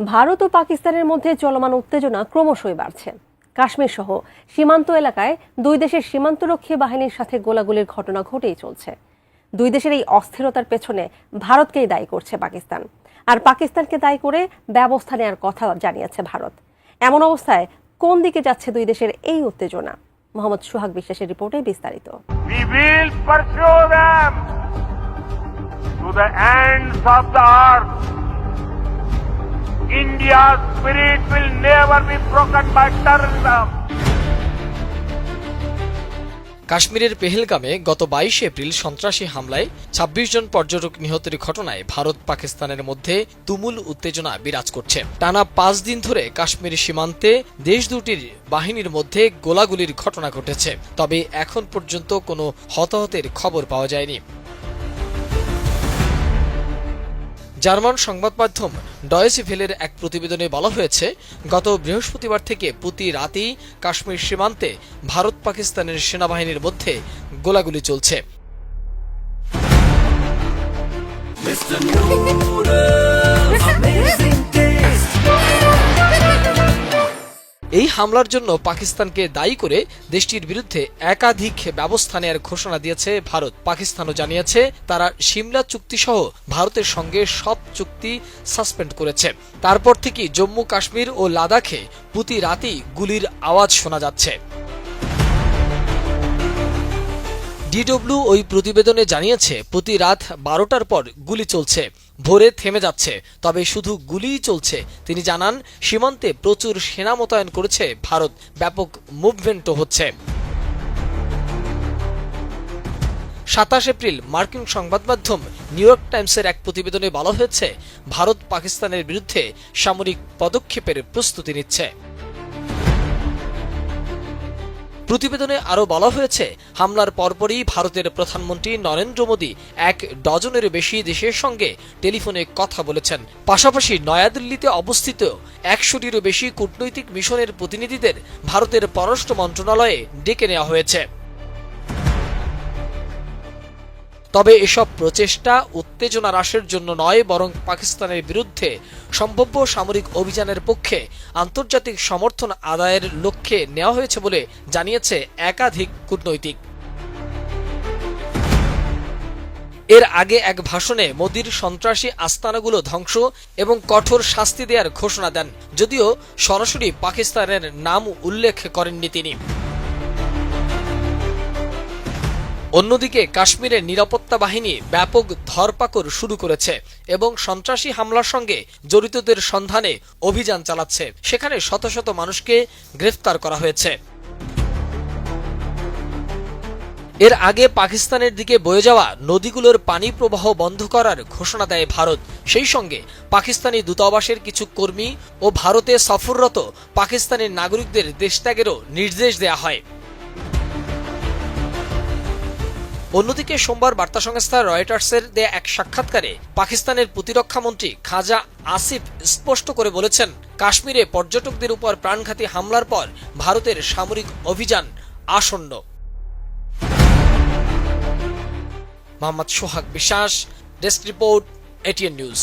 ভারত ও পাকিস্তানের মধ্যে চলমান উত্তেজনা ক্রমশই বাড়ছে। কাশ্মীর সহ সীমান্ত এলাকায় দুই দেশের সীমান্তরক্ষী বাহিনীর সাথে গোলাগুলির ঘটনা ঘটেই চলছে। দুই দেশের এই অস্থিরতার পেছনে ভারতকেই দায়ী করছে পাকিস্তান, আর পাকিস্তানকে দায়ী করে ব্যবস্থা নেওয়ার কথা জানিয়েছে ভারত। এমন অবস্থায় কোন দিকে যাচ্ছে দুই দেশের এই উত্তেজনা? মোহাম্মদ সোহাগ বিশ্বাসের রিপোর্টে বিস্তারিত। We will pursue them to the ends of the earth. India's spirit will never be broken by terrorism. কাশ্মীরের পেহেলগামে গত 22 এপ্রিল সন্ত্রাসী হামলায় 26 জন পর্যটক নিহতের ঘটনায় ভারত পাকিস্তানের মধ্যে তুমুল উত্তেজনা বিরাজ করছে। টানা 5 দিন ধরে কাশ্মীর সীমান্তে দেশ দুটির বাহিনীর মধ্যে গোলাগুলির ঘটনা ঘটেছে, তবে এখন পর্যন্ত কোনো হতাহতের খবর পাওয়া যায়নি। জার্মান সংবাদ মাধ্যম ডয়েচে ভেলের এক প্রতিবেদনে বলা হয়েছে, গত বৃহস্পতিবার থেকে প্রতি রাতেই কাশ্মীর সীমান্তে ভারত পাকিস্তানের সেনাবাহিনীর মধ্যে গোলাগুলি চলছে। এই হামলার জন্য পাকিস্তানকে দায়ী করে দেশটির বিরুদ্ধে একাধিক ব্যবস্থা নেওয়ার ঘোষণা দিয়েছে ভারত। পাকিস্তানও জানিয়েছে তারা সিমলা চুক্তি সহ ভারতের সঙ্গে সব চুক্তি সাসপেন্ড করেছে। তারপর থেকে জম্মু কাশ্মীর ও লাদাখে প্রতি রাতেই গুলির আওয়াজ শোনা যাচ্ছে। ডিডব্লিউ ওই প্রতিবেদনে জানিয়েছে, প্রতি রাত 12টার পর গুলি চলছে, ভোরে থেমে যাচ্ছে, তবে শুধু গুলিই চলছে। তিনি জানান, সীমান্তে প্রচুর সেনা মোতায়েন করেছে ভারত, ব্যাপক মুভমেন্টও হচ্ছে। 27 এপ্রিল মার্কিন সংবাদ মাধ্যম নিউ ইয়র্ক টাইমসের এক প্রতিবেদনে বলা হয়েছে, ভারত পাকিস্তানের বিরুদ্ধে সামরিক পদক্ষেপের প্রস্তুতি নিচ্ছে। প্রতিবেদনে আরও বলা হয়েছে, হামলার পরপরই ভারতের প্রধানমন্ত্রী নরেন্দ্র মোদী 1 ডজনের বেশি দেশের সঙ্গে টেলিফোনে কথা বলেছেন। পাশাপাশি নয়াদিল্লিতে অবস্থিত 100টিরও বেশি কূটনৈতিক মিশনের প্রতিনিধিদের ভারতের পররাষ্ট্র মন্ত্রণালয়ে ডেকে নেওয়া হয়েছে। তবে এসব প্রচেষ্টা উত্তেজনা হ্রাসের জন্য নয়, বরং পাকিস্তানের বিরুদ্ধে সম্ভাব্য সামরিক অভিযানের পক্ষে আন্তর্জাতিক সমর্থন আদায়ের লক্ষ্যে নেওয়া হয়েছে বলে জানিয়েছে একাধিক কূটনৈতিক। এর আগে এক ভাষণে মোদির সন্ত্রাসী আস্তানাগুলো ধ্বংস এবং কঠোর শাস্তি দেওয়ার ঘোষণা দেন, যদিও সরাসরি পাকিস্তানের নাম উল্লেখ করেননি তিনি। অন্যদিকে কাশ্মীরের নিরাপত্তা বাহিনী ব্যাপক ধরপাকড় শুরু করেছে এবং সন্ত্রাসী হামলার সঙ্গে জড়িতদের সন্ধানে অভিযান চালাচ্ছে। সেখানে শত শত মানুষকে গ্রেফতার করা হয়েছে। এর আগে পাকিস্তানের দিকে বয়ে যাওয়া নদীগুলোর পানি প্রবাহ বন্ধ করার ঘোষণা দেয় ভারত। সেই সঙ্গে পাকিস্তানি দূতাবাসের কিছু কর্মী ও ভারতে সফররত পাকিস্তানি নাগরিকদের দেশত্যাগেরও নির্দেশ দেয়া হয়। অন্যদিকে সোমবার বার্তা সংস্থা রয়টার্সের দেয়া এক সাক্ষাৎকারে পাকিস্তানের প্রতিরক্ষা মন্ত্রী খাজা আসিফ স্পষ্ট করে বলেছেন, কাশ্মীরে পর্যটকদের উপর প্রাণঘাতী হামলার পর ভারতের সামরিক অভিযান আসন্ন। মোহাম্মদ সোহাগ বিশ্বাস, ডেস্ক রিপোর্ট, এটিএন নিউজ।